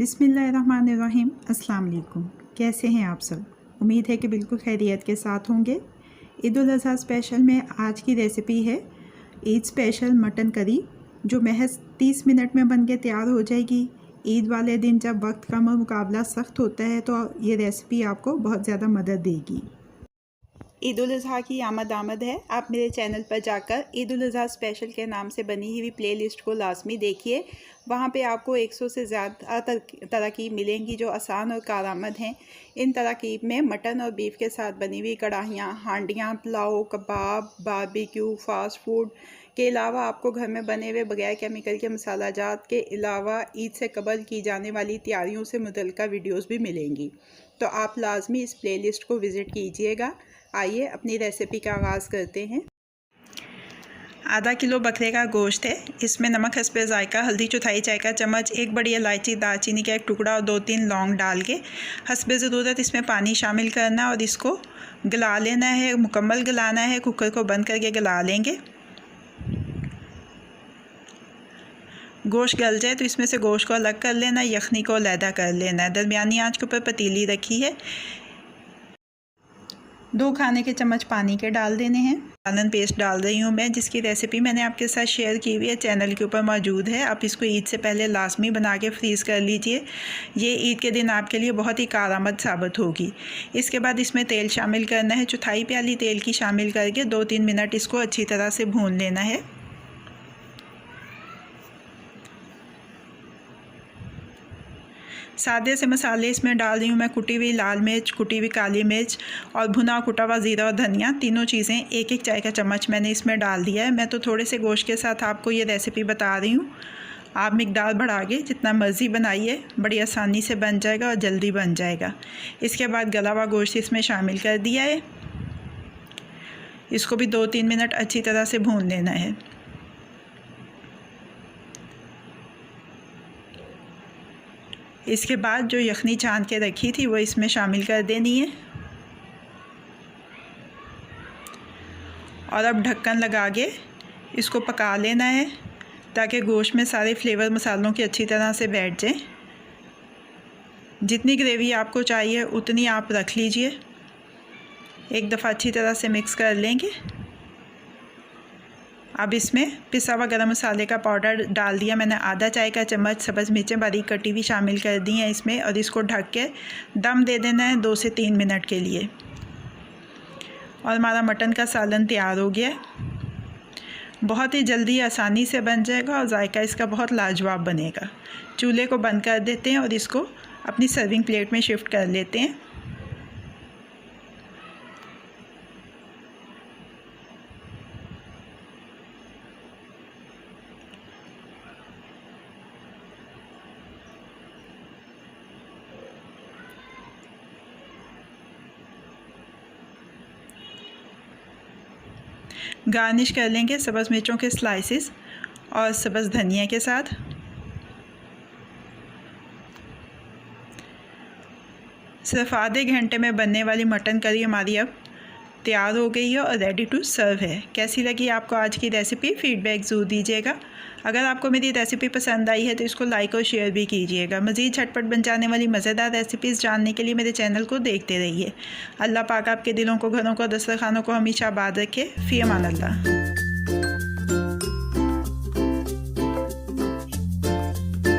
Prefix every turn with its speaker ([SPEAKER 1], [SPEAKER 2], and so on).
[SPEAKER 1] बिस्मिल्लाहिर्रहमानिर्रहीम। अस्सलाम वालेकुम। कैसे हैं आप सब? उम्मीद है कि बिल्कुल खैरियत के साथ होंगे। ईद उल अज़हा स्पेशल में आज की रेसिपी है ईद स्पेशल मटन करी, जो महज 30 मिनट में बन के तैयार हो जाएगी। ईद वाले दिन जब वक्त का मुकाबला सख्त होता है तो ये रेसिपी आपको बहुत ज़्यादा मदद देगी। ईद उल अज़हा की आमद है। आप मेरे चैनल पर जाकर ईद उल अज़हा स्पेशल के नाम से बनी हुई प्लेलिस्ट को लाजमी देखिए। वहाँ पे आपको 100 से ज़्यादा तरकीब मिलेंगी जो आसान और कारआमद हैं। इन तरकीब में मटन और बीफ के साथ बनी हुई कढ़ाइयाँ, हांडियाँ, पुलाव, कबाब, बारबेक्यू, फास्ट फूड के अलावा आपको घर में बने हुए बगैर केमिकल के मसाला जात के अलावा ईद से कबल की जाने वाली तैयारियों से मुतल्लिका वीडियोस भी मिलेंगी। तो आप लाजमी इस प्लेलिस्ट को विज़िट कीजिएगा। आइए अपनी रेसिपी का आगाज़ करते हैं। आधा किलो बकरे का गोश्त है। इसमें नमक हस्बे ज़ायका, हल्दी चौथाई चाय का चम्मच, एक बड़ी इलायची, दालचीनी का एक टुकड़ा और 2-3 लौंग डाल के हस्बे ज़रूरत इसमें पानी शामिल करना और इसको गला लेना है। मुकम्मल गलाना है। कुकर को बंद करके गला लेंगे। गोश्त गल जाए तो इसमें से गोश्त को अलग कर लेना, यखनी को अलहदा कर लेना है। दरमियानी आंच के ऊपर पतीली रखी है। 2 खाने के चम्मच पानी के डाल देने हैं। सालन पेस्ट डाल रही हूँ मैं, जिसकी रेसिपी मैंने आपके साथ शेयर की हुई है, चैनल के ऊपर मौजूद है। आप इसको ईद से पहले लाजमी बना के फ्रीज़ कर लीजिए। ये ईद के दिन आपके लिए बहुत ही कारआमद साबित होगी। इसके बाद इसमें तेल शामिल करना है। चौथाई प्याली तेल की शामिल करके 2-3 मिनट इसको अच्छी तरह से भून लेना है। सादे से मसाले इसमें डाल रही हूँ मैं। कुटी हुई लाल मिर्च, कुटी हुई काली मिर्च और भुना कुटा हुआ ज़ीरा और धनिया, तीनों चीज़ें 1-1 चाय का चम्मच मैंने इसमें डाल दिया है। मैं तो थोड़े से गोश्त के साथ आपको ये रेसिपी बता रही हूँ। आप मिकदार बढ़ा के जितना मर्ज़ी बनाइए, बड़ी आसानी से बन जाएगा और जल्दी बन जाएगा। इसके बाद गला हुआ गोश्त इसमें शामिल कर दिया है। इसको भी 2-3 मिनट अच्छी तरह से भून लेना है। इसके बाद जो यखनी छान के रखी थी वो इसमें शामिल कर देनी है और अब ढक्कन लगा के इसको पका लेना है ताकि गोश्त में सारे फ्लेवर मसालों की अच्छी तरह से बैठ जाए। जितनी ग्रेवी आपको चाहिए उतनी आप रख लीजिए। एक दफ़ा अच्छी तरह से मिक्स कर लेंगे। अब इसमें पिसा हुआ गरम मसाले का पाउडर डाल दिया मैंने, आधा चाय का चम्मच। सब्ज़ मिर्चें बारीक कटी हुई शामिल कर दी हैं इसमें और इसको ढक के दम दे देना है 2 से 3 मिनट के लिए। और हमारा मटन का सालन तैयार हो गया है। बहुत ही जल्दी आसानी से बन जाएगा और जायका इसका बहुत लाजवाब बनेगा। चूल्हे को बंद कर देते हैं और इसको अपनी सर्विंग प्लेट में शिफ्ट कर लेते हैं। गार्निश कर लेंगे सब्ज़ मिर्चों के स्लाइसेस और सब्ज़ धनिया के साथ। सिर्फ आधे घंटे में बनने वाली मटन करी हमारी अब तैयार हो गई है और रेडी टू सर्व है। कैसी लगी आपको आज की रेसिपी? फ़ीडबैक ज़रूर दीजिएगा। अगर आपको मेरी रेसिपी पसंद आई है तो इसको लाइक और शेयर भी कीजिएगा। मज़ीद झटपट बन जाने वाली मज़ेदार रेसिपीज़ जानने के लिए मेरे चैनल को देखते रहिए। अल्लाह पाक आपके दिलों को, घरों को, दस्तरखानों को हमेशा आबाद रखे। फ़ी अमान अल्लाह।